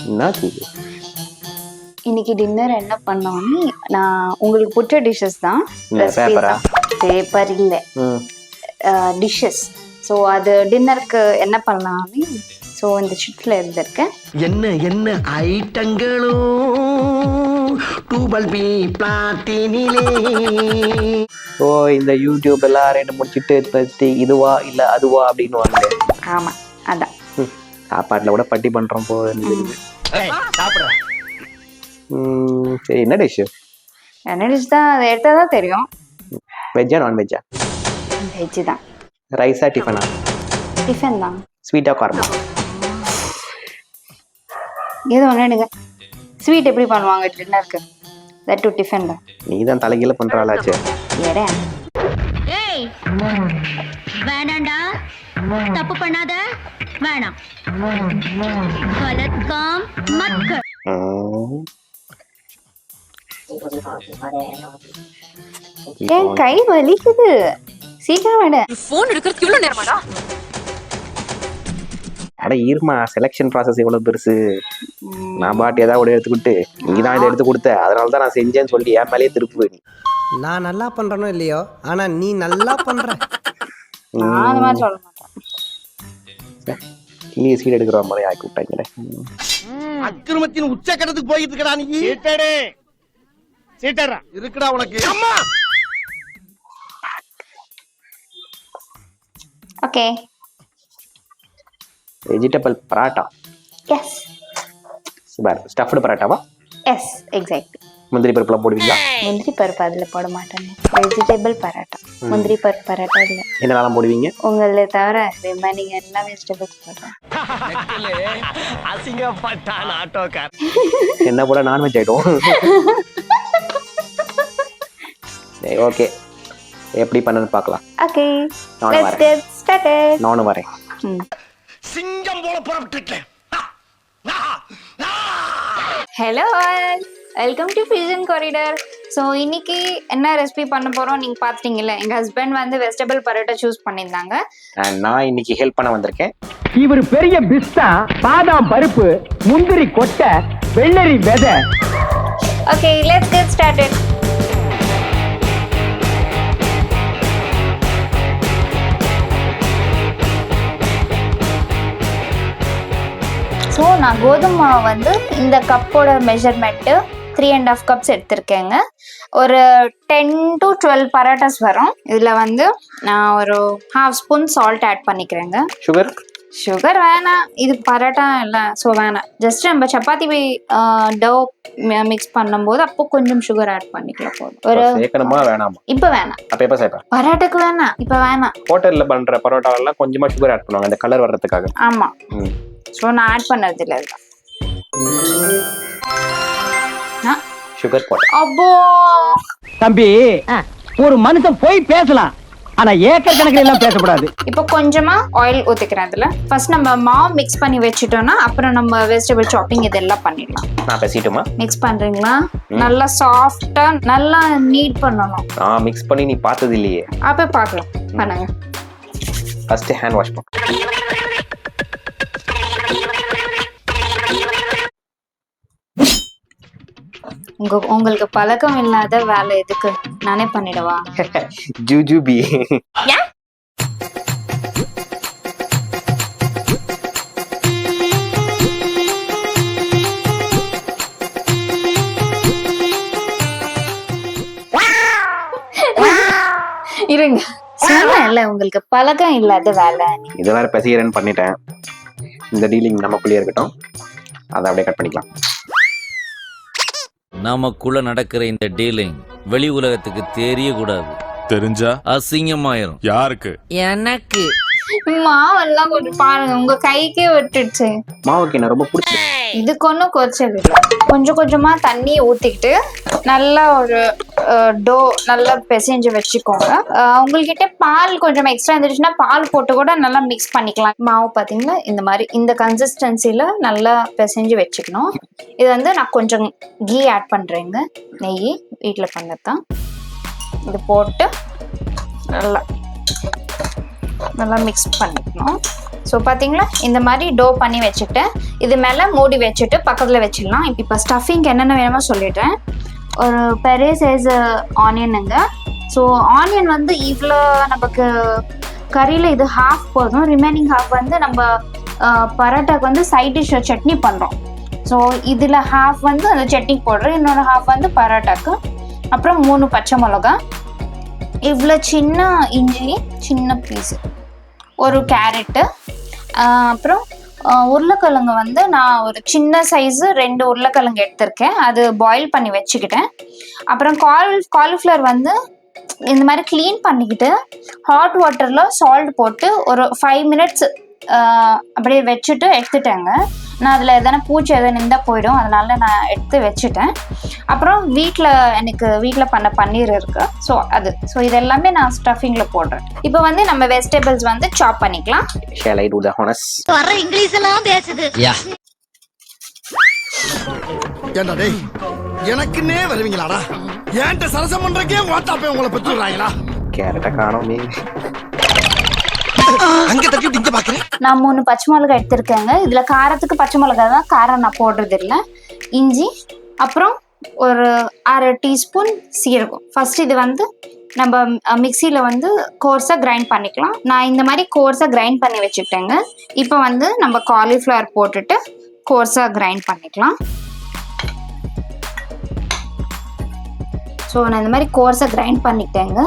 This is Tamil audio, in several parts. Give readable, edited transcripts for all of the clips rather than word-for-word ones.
என்ன இது? இன்னைக்கு டின்னர் என்ன பண்ணோம்னு நான் உங்களுக்கு பிடிச்ச டிஷ்ஷஸ் தான். பேப்பரா? பேப்பர் இல்லை, டிஷ்ஷஸ். ஸோ அது டின்னருக்கு என்ன பண்ணலாம்னு ஸோ இந்த ஷிஃப்டில் இருந்திருக்கேன். என்ன என்ன ஐட்டங்களோ டூபல் பி பிளாட்டினிலே. ஓ இந்த யூடியூப் எல்லாம் ரெண்டு முடிச்சுட்டு பத்தி இதுவா இல்ல அதுவா அப்படின்னு வாங்க. ஆமாம், அதான் சாப்பாட்டில் கூட பட்டி பண்றோம் போ. சரி, என்ன டிஷ்? என்ன டிஷ் தான் அதை எடுத்தால் தான் தெரியும். வெஜ்ஜா நான்வெஜ்ஜா? வெஜ்ஜு தான். ரைஸா டிஃபனா? டிஃபன் தான். ஸ்வீட்டா காரமா? ஏதோ ஒன்று எடுங்க. ஸ்வீட் எப்படி பண்ணுவாங்க டின்னருக்கு? தட் டு டிஃபன் தான். நீ தான் தலைகீழ பண்றாளாச்சே. ஏறே ஏய் வேணாண்டா, தப்பு பண்ணாத, வேணாம். கலத்காம் மத் கர். என் கை வலிக்குது, சீக்கிரம் வேட. போன் எடுக்கிறது இவ்வளவு நேரமாடா? அட ஈர்மா, செலெக்ஷன் ப்ராசஸ் எவ்வளவு பெருசு. நான் பாட்டு ஏதாவது ஒரு எடுத்துக்கிட்டு நீ தான் இதை எடுத்து கொடுத்த, அதனால தான் நான் செஞ்சேன்னு சொல்லி என் மேலேயே திருப்பு. நான் நல்லா பண்றனோ இல்லையோ, ஆனா நீ நல்லா பண்ற. நான் அந்த மாதிரி சொல்ல மாட்டேன். கிளிய சீட் எடுக்கிற மாதிரி ஆக்கி விட்டாங்களே. அக்கிரமத்தின் உச்சக்கட்டத்துக்கு போயிட்டு இருக்கடா நீ. சீட்டடே சீட்டடா இருக்குடா உனக்கு. அம்மா okay. Vegetable paratha. Yes super. Stuffed பராட்டாவா? Yes exactly. முந்திரி பருப்புலாம் போடுவீங்களா? முந்திரி பருப்பு அதில் போட மாட்டேன். வெஜிடபிள் பராட்டா, முந்திரி பருப்பு பராட்டா இல்லை. என்னெல்லாம் போடுவீங்க? உங்களை தவிர ரிமைனிங் எல்லா வெஜிடபிள்ஸ் போடுறேன். அசிங்கப்பட்டான் ஆட்டோக்கார். என்ன போட நான்வெஜ் ஐட்டம். சரி ஓகே, எப்படி பண்ணணும்னு பார்க்கலாம். ஓகே நானும் லெட்ஸ் வரேன். Get started. நானும் வரேன். சிங்கம் போல புறப்பட்டுட்டேன். Hello all, welcome to fusion corridor. So இன்னைக்கு என்ன ரெசிபி பண்ண போகிறோம் நீங்கள் பார்த்துட்டீங்கல்ல. எங்கள் ஹஸ்பண்ட் வந்து வெஜிடபிள் பரோட்டா சூஸ் பண்ணியிருந்தாங்க. நான் இன்னைக்கு ஹெல்ப் பண்ண வந்திருக்கேன். இவர் பெரிய பிஸ்தா, பாதாம் பருப்பு, முந்திரி கொட்டை, வெள்ளரி விதை. Okay let's get started. So நான் கோதுமை மாவு வந்து இந்த கப்போட மெஷர்மெண்ட்டு 3.5 கப்ஸ் எடுத்திருக்கேங்க. ஒரு 10 to 12 பரோட்டாஸ் வரும். இதில் வந்து நான் ஒரு 1/2 ஸ்பூன் சால்ட் ஆட் பண்ணிக்கிறேங்க. சுகர்? சுகர் வேணாம், இது பரோட்டா இல்லை, ஸோ வேணாம். ஜஸ்ட் நம்ம சப்பாத்தி டவ் மிக்ஸ் பண்ணும்போது அப்போ கொஞ்சம் சுகர் ஆட் பண்ணிக்கலாம் போதும். ஒரு சேர்க்கணுமா வேணாமா? இப்போ வேணாம். அப்போ எப்போ சேர்ப்பேன்? பரோட்டாக்கு வேணாம், இப்போ வேணாம். ஹோட்டலில் பண்ணுற பரோட்டாவெல்லாம் கொஞ்சமாக சுகர் ஆட் பண்ணுவாங்க அந்த கலர் வர்றதுக்காக. ஆமாம், ஸோ நான் ஆட் பண்ணது இல்லை. சுகர் போட்டேன். அப்போ தம்பி, ஒரு மனுஷன் போய் பேசலாம், ஆனா ஏக்கர் கணக்கில் எல்லாம் பேசக்கூடாது. இப்போ கொஞ்சமா ஆயில் ஊற்றிக்கிறேன். அதில் ஃபர்ஸ்ட் நம்ம மாவு மிக்ஸ் பண்ணி வச்சுட்டோம்னா அப்புறம் நம்ம வெஜிடபிள் சாப்பிங் இதெல்லாம் பண்ணிடலாம். நான் பேசிட்டுமா? மிக்ஸ் பண்ணுறீங்களா? நல்லா சாஃப்டா நல்லா நீட் பண்ணணும். நான் மிக்ஸ் பண்ணி நீ பார்த்தது இல்லையே. அப்போ பார்க்கலாம், பண்ணுங்க. ஃபர்ஸ்ட் ஹேண்ட் வாஷ் பண்ணு. உங்களுக்கு பழக்கம் இல்லாத வேலை எதுக்கு, நானே பண்ணிடவா? ஜூஜூபி. இருங்க, சொன்னேன்ல உங்களுக்கு பழக்கம் இல்லாத வேலை. இதை வேற பெசியறேன்னு பண்ணிட்டேன். இந்த டீலிங் நமக்குள்ளே இருக்கட்டும், அதை அப்படியே கட் பண்ணிக்கலாம். நமக்குள்ள நடக்கிற இந்த டீலிங் வெளி உலகத்துக்கு தெரியக்கூடாது. தெரிஞ்சா அசிங்கமாயிரும். யாருக்கு? எனக்கு. மாவெல்லாம் கொஞ்சம் பாருங்க, உங்க கைக்கே விட்டுடுச்சு. மாவுக்கு என்ன ரொம்ப பிடிச்சி. இதுக்கு ஒன்றும் குறைச்சல் இல்லை. கொஞ்சம் கொஞ்சமா தண்ணியை ஊற்றிக்கிட்டு நல்லா ஒரு டோ நல்லா பிசைஞ்சு வச்சுக்கோங்க. உங்கள்கிட்ட பால் கொஞ்சம் எக்ஸ்ட்ரா இருந்துச்சுன்னா பால் போட்டு கூட நல்லா மிக்ஸ் பண்ணிக்கலாம். மாவு பார்த்தீங்கன்னா இந்த மாதிரி இந்த கன்சிஸ்டன்சியில் நல்லா பிசைஞ்சு வச்சுக்கணும். இது வந்து நான் கொஞ்சம் கீ ஆட் பண்ணுறேங்க, நெய் வீட்டில் பண்ணதான். இது போட்டு நல்லா மிக்ஸ் பண்ணிக்கணும். ஸோ பார்த்தீங்களா இந்த மாதிரி டோ பண்ணி வச்சுட்டு இது மேலே மூடி வச்சுட்டு பக்கத்தில் வச்சிடலாம். இப்போ ஸ்டஃபிங்க்கு என்னென்ன வேணுமோ சொல்லிடுறேன். ஒரு பெரிய சைஸ் ஆனியனுங்க. ஸோ ஆனியன் வந்து இவ்வளோ நமக்கு கறியில் இது ஹாஃப் போதும். ரிமைனிங் ஹாஃப் வந்து நம்ம பரோட்டாக்கு வந்து சைட் டிஷ் சட்னி பண்ணுறோம். ஸோ இதில் ஹாஃப் வந்து அந்த சட்னி போடுறோம், இன்னொரு ஹாஃப் வந்து பரோட்டாக்கு. அப்புறம் 3 பச்சை மிளகா, இவ்வளோ சின்ன இஞ்சி சின்ன பீஸு, ஒரு கேரட்டு, அப்புறம் உருளைக்கிழங்கு வந்து நான் ஒரு சின்ன சைஸு 2 உருளைக்கிழங்கு எடுத்திருக்கேன், அது பாயில் பண்ணி வச்சுக்கிட்டேன். அப்புறம் காலிஃப்ளவர் வந்து இந்த மாதிரி க்ளீன் பண்ணிக்கிட்டு ஹாட் வாட்டரில் சால்ட் போட்டு ஒரு 5 மினிட்ஸ் அப்படியே வச்சுட்டு எடுத்துட்டேங்க. நான் அதில் எதனா பூச்சி எதனா இருந்தால் போயிடும், அதனால நான் எடுத்து வச்சுட்டேன். அப்புறம் வீட்டில் பண்ண பன்னீர் இருக்குது. ஸோ இது எல்லாமே நான் ஸ்டஃபிங்கில் போடுறேன். இப்போ வந்து நம்ம வெஜிடபிள்ஸ் வந்து சாப் பண்ணிக்கலாம். Shall I do the honors? வர இங்கிலீஷ் எல்லாம் பேசுது. ஏண்டா டேய், எனக்குன்னே வருவீங்களாடா? ஏன்ட்ட சரசம் பண்றக்கே வாட்டாப்பே உங்களை பெற்றுறாங்களா? கேரட்டை காணோமே. அங்க தட்டி இங்க பாக்குறேன். நான் 3 பச்சை மிளகாய் எடுத்திருக்கேங்க. இதில் காரத்துக்கு பச்சை மிளகாய் தான், காரம் நான் போடுறது இல்லை. இஞ்சி, அப்புறம் ஒரு 1/2 டீஸ்பூன் சீரகம். ஃபர்ஸ்ட் இது வந்து நம்ம மிக்சியில் வந்து கோர்ஸாக கிரைண்ட் பண்ணிக்கலாம். நான் இந்த மாதிரி கோர்ஸாக கிரைண்ட் பண்ணி வச்சுக்கிட்டேங்க. இப்போ வந்து நம்ம காலிஃப்ளவர் போட்டுட்டு கோர்ஸாக கிரைண்ட் பண்ணிக்கலாம். ஸோ நான் இந்த மாதிரி கோர்ஸாக கிரைண்ட் பண்ணிட்டேங்க.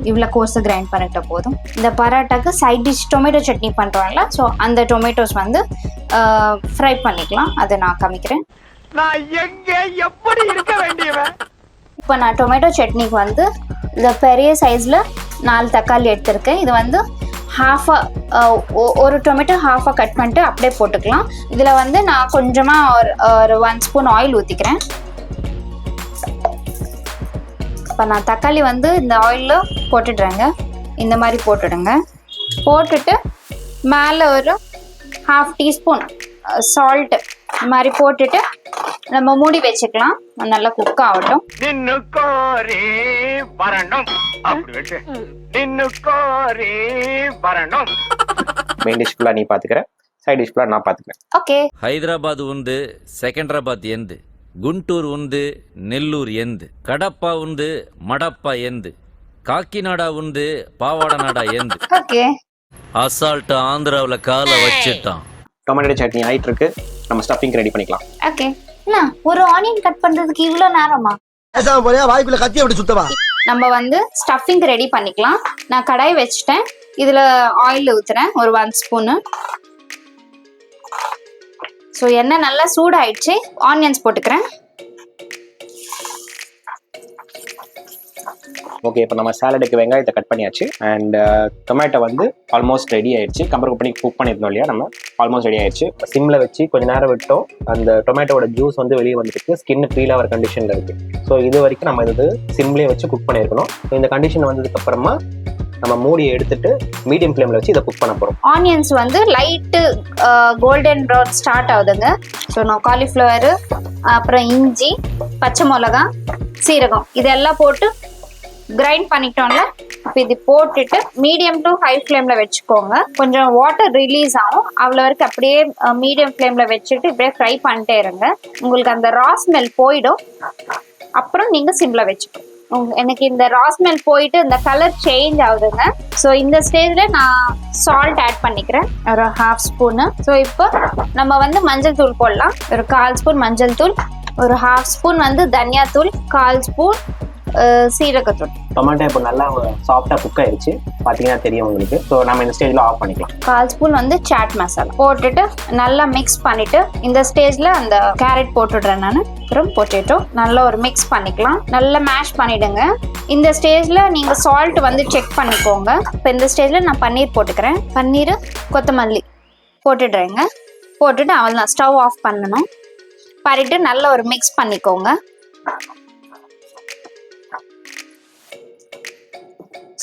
இவ்வளோ கோர்ஸாக கிரைண்ட் பண்ணிட்ட போதும். இந்த பரோட்டாக்கு சைட் டிஷ் டொமேட்டோ சட்னி பண்ணுறோம்ல, ஸோ அந்த டொமேட்டோஸ் வந்து ஃப்ரை பண்ணிக்கலாம். அதை நான் காமிக்கிறேன். நான் எங்க எப்படி இருக்க வேண்டியவன்? இப்போ நான் டொமேட்டோ சட்னிக்கு வந்து இந்த பெரிய சைஸில் 4 தக்காளி எடுத்திருக்கேன். இது வந்து ஒரு டொமேட்டோ ஹாஃபாக கட் பண்ணிட்டு அப்படியே போட்டுக்கலாம். இதில் வந்து நான் கொஞ்சமாக ஒரு 1 ஸ்பூன் ஆயில் ஊற்றிக்கிறேன். இப்போ நான் தக்காளி வந்து இந்த ஆயிலில் போட்டுடுறேங்க. இந்த மாதிரி போட்டுடுங்க. போட்டுட்டு மேலே ஒரு 1/2 டீஸ்பூன் சால்ட்டு மாதிரி போட்டுட்டு நம்ம மூடி வச்சுக்கலாம். நல்லா குக் ஆகட்டும். மெயின் டிஷ் ஃபுல்லாக நீ பார்த்துக்கிறேன், சைட் டிஷ் ஃபுல்லாக நான் பார்த்துக்கிறேன். ஓகே. హైదరాబాద్ ఉంది, సెకండ్రాబాద్ ఎందు, గుంటూరు ఉంది, నెల్లూరు ఎందు, కడప ఉంది, మడప్ప ఎందు, కాకినాడ ఉంది, పావాడనాడ ఎందు. ஓகே. அசால்ட் ஆந்திராவில் காலை வச்சிட்டான். டொமேட்டோ சட்னி ஆயிட்டு இருக்கு, நம்ம ஸ்டஃபிங் ரெடி பண்ணிக்கலாம். ஓகே. ஒரு ஆனியன் கட் பண்றதுக்கு இவ்வளோ நேரமா? வாய்க்குள்ள கத்தி அப்படி சுத்தவா? நம்ம வந்து ஸ்டஃபிங் ரெடி பண்ணிக்கலாம். நான் கடாய் வச்சுட்டேன். இதுல ஆயில் ஊத்துறேன் ஒரு 1 ஸ்பூனு. ஸோ எண்ணெய் நல்லா சூடாயிடுச்சு. ஆனியன்ஸ் போட்டுக்கிறேன். ஓகே, இப்போ நம்ம சாலடுக்கு வெங்காயத்தை கட் பண்ணியாச்சு. அண்ட் டொமேட்டோ வந்து ஆல்மோஸ்ட் ரெடி ஆயிடுச்சு. கம்பேர் பண்ணி குக் பண்ணியிருந்தோம் இல்லையா, நம்ம ஆல்மோஸ்ட் ரெடி ஆயிடுச்சு. சிம்ல வச்சு கொஞ்ச நேரம் விட்டோம். அந்த டொமேட்டோட ஜூஸ் வந்து வெளியே வந்துருக்கு, ஸ்கின் ஃபீல் ஆகிற கண்டிஷனில் இருக்கு. ஸோ இது வரைக்கும் நம்ம இது சிம்லேயே வச்சு குக் பண்ணியிருக்கணும். ஸோ இந்த கண்டிஷன் வந்ததுக்கு அப்புறமா நம்ம மூடியை எடுத்துட்டு மீடியம் ஃப்ளேமில் வச்சு இதை குக் பண்ண போகிறோம். ஆனியன்ஸ் வந்து லைட்டு கோல்டன் ப்ரௌன் ஸ்டார்ட் ஆகுதுங்க. ஸோ நான் காலிஃப்ளவரு, அப்புறம் இஞ்சி, பச்சை மிளகா, சீரகம் இதெல்லாம் போட்டு கிரைண்ட் பண்ணிட்டோம்ல. இப்போ இது போட்டுட்டு மீடியம் டு ஹை ஃப்ளேமில் வச்சுக்கோங்க. கொஞ்சம் வாட்டர் ரிலீஸ் ஆகும், அவ்வளோ வரைக்கும் அப்படியே மீடியம் ஃப்ளேமில் வச்சுட்டு இப்படியே ஃப்ரை பண்ணிட்டே இருங்க. உங்களுக்கு அந்த ரா ஸ்மெல் போயிடும். அப்புறம் நீங்கள் சிம்மில் வச்சுக்கோங்க. எனக்கு இந்த ரா ஸ்மெல் போயிட்டு இந்த கலர் சேஞ்ச் ஆகுதுங்க. ஸோ இந்த ஸ்டேஜில் நான் சால்ட் ஆட் பண்ணிக்கிறேன், ஒரு 1/2 ஸ்பூனு. ஸோ இப்போ நம்ம வந்து மஞ்சள் தூள் போடலாம். ஒரு 1/4 ஸ்பூன் மஞ்சள் தூள், ஒரு 1/2 ஸ்பூன் வந்து தனியாத்தூள், 1/4 ஸ்பூன் சீரகத்தூள். டொமேட்டோ இப்போ நல்லா சாஃப்டாக குக் ஆயிடுச்சு, பார்த்தீங்கன்னா தெரியும் உங்களுக்கு. ஸோ நம்ம இந்த ஸ்டேஜில் ஆஃப் பண்ணிக்கலாம். 1/4 ஸ்பூன் வந்து சாட் மசாலா போட்டுட்டு நல்லா மிக்ஸ் பண்ணிட்டு இந்த ஸ்டேஜில் அந்த கேரட் போட்டுடுறேன் நான். அப்புறம் பொட்டேட்டோ நல்லா ஒரு மிக்ஸ் பண்ணிக்கலாம். நல்லா மேஷ் பண்ணிடுங்க. இந்த ஸ்டேஜில் நீங்கள் சால்ட் வந்து செக் பண்ணிக்கோங்க. இப்போ இந்த ஸ்டேஜில் நான் பன்னீர் போட்டுக்கிறேன். பன்னீர், கொத்தமல்லி போட்டுடுறேங்க. போட்டுட்டு அவள் தான் ஸ்டவ் ஆஃப் பண்ணணும். பண்ணிட்டு நல்லா ஒரு மிக்ஸ் பண்ணிக்கோங்க.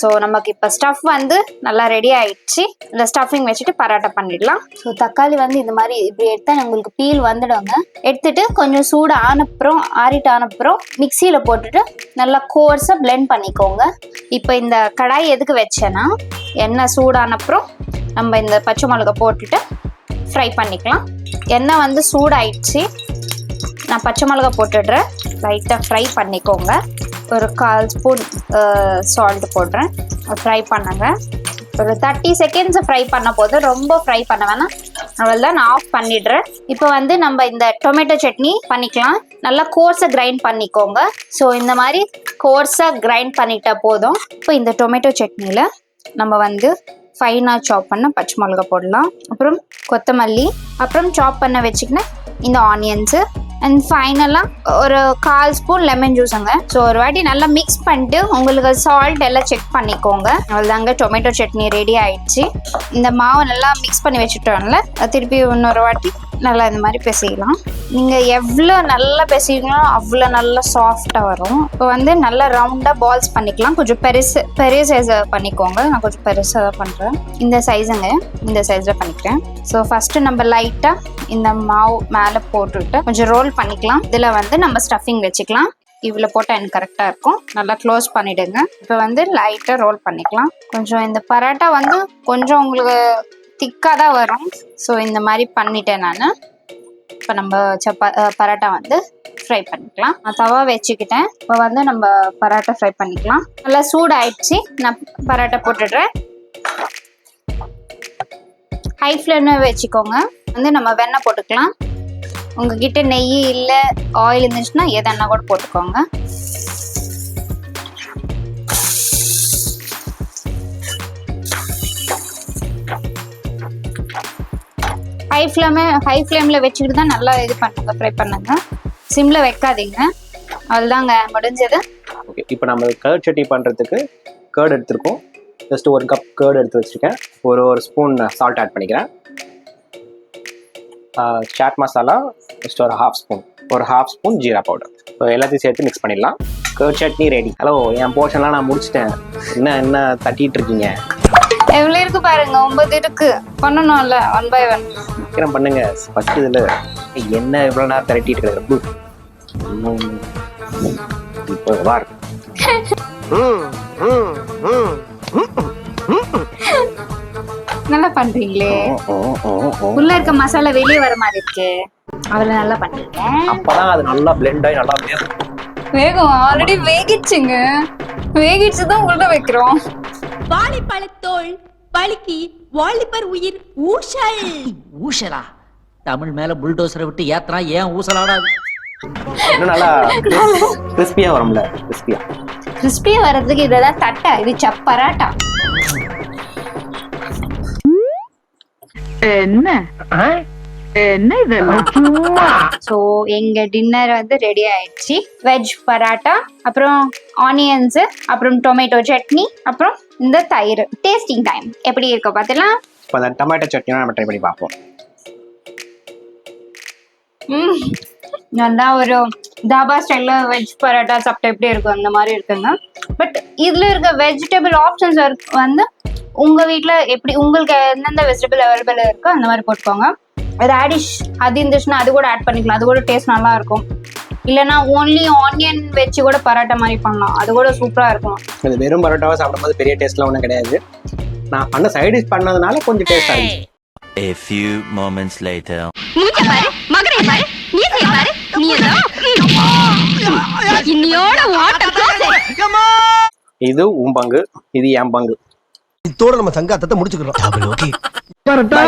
ஸோ நமக்கு இப்போ ஸ்டஃப் வந்து நல்லா ரெடி ஆயிடுச்சு. இந்த ஸ்டஃபிங் வச்சுட்டு பரோட்டா பண்ணிடலாம். ஸோ தக்காளி வந்து இந்த மாதிரி இப்படி எடுத்தால் உங்களுக்கு பீல் வந்துடுங்க. எடுத்துட்டு கொஞ்சம் சூடு ஆனப்புறம் ஆறிட்டு ஆனப்புறம் மிக்சியில் போட்டுட்டு நல்லா கோர்ஸாக பிளெண்ட் பண்ணிக்கோங்க. இப்போ இந்த கடாய் எதுக்கு வச்சேன்னா, எண்ணெய் சூடானப்புறம் நம்ம இந்த பச்சை மிளகா போட்டுட்டு ஃப்ரை பண்ணிக்கலாம். எண்ணெய் வந்து சூடாயிடுச்சு. நான் பச்சை மிளகா போட்டுடுறேன். லைட்டாக ஃப்ரை பண்ணிக்கோங்க. ஒரு 1/4 ஸ்பூன் சால்ட் போடுறேன். ஃப்ரை பண்ணுங்க. ஒரு 30 செகண்ட்ஸ் ஃப்ரை பண்ண போது, ரொம்ப ஃப்ரை பண்ண வேணாம். அவ்வளோதான், நான் ஆஃப் பண்ணிடுறேன். இப்போ வந்து நம்ம இந்த டொமேட்டோ சட்னி பண்ணிக்கலாம். நல்லா கோர்ஸாக கிரைண்ட் பண்ணிக்கோங்க. ஸோ இந்த மாதிரி கோர்ஸாக கிரைண்ட் பண்ணிட்டா போதும். இப்போ இந்த டொமேட்டோ சட்னியில் நம்ம வந்து ஃபைனாக சாப் பண்ண பச்சை மிளகா போடலாம். அப்புறம் கொத்தமல்லி, அப்புறம் சாப் பண்ண வச்சுக்கின இந்த ஆனியன்ஸு, அண்ட் ஃபைனலாக ஒரு 1/4 ஸ்பூன் லெமன் ஜூஸுங்க. ஸோ ஒரு வாட்டி நல்லா மிக்ஸ் பண்ணிட்டு உங்களுக்கு சால்ட் எல்லாம் செக் பண்ணிக்கோங்க. அவ்வளோதாங்க, டொமேட்டோ சட்னி ரெடி ஆயிடுச்சு. இந்த மாவை நல்லா மிக்ஸ் பண்ணி வச்சுட்டோம்ல, திருப்பி இன்னொரு வாட்டி நல்லா இந்த மாதிரி பிசையலாம். நீங்கள் எவ்வளோ நல்லா பிசைங்களோ அவ்வளோ நல்லா சாஃப்டாக வரும். இப்போ வந்து நல்லா ரவுண்டாக பால்ஸ் பண்ணிக்கலாம். கொஞ்சம் பெரிய சைஸை பண்ணிக்கோங்க. நான் கொஞ்சம் பெருசாக தான் பண்ணுறேன். இந்த சைஸுங்க, இந்த சைஸில் பண்ணிக்கிறேன். ஸோ ஃபஸ்ட்டு நம்ம லைட்டாக இந்த மாவு மேலே போட்டுவிட்டு கொஞ்சம் ரோல் பண்ணிக்கலாம். இதில் வந்து நம்ம ஸ்டஃபிங் வச்சுக்கலாம். இவ்வளோ போட்டால் எனக்கு கரெக்டாக இருக்கும். நல்லா க்ளோஸ் பண்ணிவிடுங்க. இப்போ வந்து லைட்டாக ரோல் பண்ணிக்கலாம். கொஞ்சம் இந்த பரோட்டா வந்து கொஞ்சம் உங்களுக்கு திக்காக தான் வரும். ஸோ இந்த மாதிரி பண்ணிட்டேன் நான். இப்போ நம்ம பரோட்டா வந்து ஃப்ரை பண்ணிக்கலாம். நான் தவா வச்சுக்கிட்டேன். இப்போ வந்து நம்ம பரோட்டா ஃப்ரை பண்ணிக்கலாம். நல்லா சூடாயிடுச்சு. நான் பரோட்டா போட்டுடுறேன். ஹை ஃப்ளேமில் வச்சுக்கோங்க. வந்து நம்ம வெண்ணெய் போட்டுக்கலாம். உங்ககிட்ட நெய் இல்லை ஆயில் இருந்துச்சுன்னா எதெண்ணா கூட போட்டுக்கோங்க. ஹை ஃப்ளேமில் வச்சுக்கிட்டு தான் நல்லா இது பண்ணுங்க, ஃப்ரை பண்ணுங்க. சிம்மில் வைக்காதீங்க. அவ்வளோதாங்க, முடிஞ்சது. ஓகே, இப்போ நம்ம கர்ட் சட்னி பண்ணுறதுக்கு கர்ட் எடுத்துருக்கோம். ஜஸ்ட் 1 கப் கர்ட் எடுத்து வச்சுருக்கேன். ஒரு ஸ்பூன் சால்ட் ஆட் பண்ணிக்கிறேன். சாட் மசாலா ஜஸ்ட் ஒரு half spoon jeera powder. So எல்லாத்தையும் சேர்த்து மிக்ஸ் பண்ணிடலாம். Curd chutney ready. ஹலோ, என் போர்ஷன்லாம் நான் முடிச்சிட்டேன். என்ன தட்டிட்டு இருக்கீங்க? எவ்வளோ இருக்கு பாருங்க, 9 இருக்கு. பண்ணணும்ல, 1 by 1 சீக்கிரம் பண்ணுங்க. ஃபர்ஸ்ட் இதில் என்ன இவ்வளோ நேரம் திரட்டிட்டு இருக்கிறது? இப்போ வார் நல்லா பண்றீங்களே. உள்ள இருக்க மசாலா வெளியே வர மாதிரி இருக்கு. அவ்வளோ நல்லா பண்றீங்க. அப்பதான் அது நல்லா பிளெண்ட் ஆகி நல்லா வேகும். ஆல்ரெடி வேகிடுச்சுங்க. வேகிடுச்சு தான் உள்ள வைக்கிறோம். வாழைப்பழத்தோள் பழுக்கி வாலிபர் உயிர் ஊசல். ஊசலா? தமிழ் மேல புல்டோசரை விட்டு ஏத்தனா ஏன் ஊசலாடாது? இன்னும் நல்லா கிறிஸ்பியா வரும்ல. கிறிஸ்பியா வர்றதுக்கு இதெல்லாம் தட்டை. இது பரோட்டா. என்ன இதெல்லாம்? ஸோ எங்க டின்னர் வந்து ரெடி ஆயிடுச்சு. வெஜ் பரோட்டா, அப்புறம் ஆனியன்ஸ், அப்புறம் டொமேட்டோ சட்னி, அப்புறம் இந்த தயிர். டேஸ்டிங் டைம் எப்படி இருக்க பார்த்துலாம். இப்போ அந்த டொமேட்டோ சட்னியும் நம்ம ட்ரை பண்ணி பார்ப்போம். நல்லா ஒரு தாபா ஸ்டைல்ல வெஜ் பரோட்டா சாப்பிட்டா எப்படி இருக்கும் அந்த மாதிரி இருக்குங்க. பட் இதுல இருக்க வெஜிடபிள் ஆப்ஷன்ஸ் வந்து உங்க வீட்டுல எப்படி உங்களுக்கு எந்தெந்த வெஜிடபிள் அவைலபிள் இருக்கோ அந்த மாதிரி போட்டுக்கோங்க. ரேடிஷ் அது இருந்துச்சுன்னா அது கூட ஆட் பண்ணிக்கலாம். அது கூட டேஸ்ட் நல்லா இருக்கும். இல்லைன்னா ஓன்லி ஆனியன் வச்சு கூட பரோட்டா மாதிரி பண்ணலாம். அது கூட சூப்பரா இருக்கும். இது வெறும் பரோட்டாவை சாப்பிடும்போது பெரிய டேஸ்ட்லாம் ஒன்றும் கிடையாது. நான் பண்ண சைட் டிஷ் பண்ணதுனால கொஞ்சம் டேஸ்ட் ஆயிடுச்சு. A few moments later. மூஞ்ச பாரு, மகனை பாரு, நீசை பாரு, இன்னியோட ஓட்டம். இது உன் பங்கு, இது என் பங்கு. இதோட நம்ம சங்காத்தத்தை முடிச்சுக்கிறோம். பரோட்டா.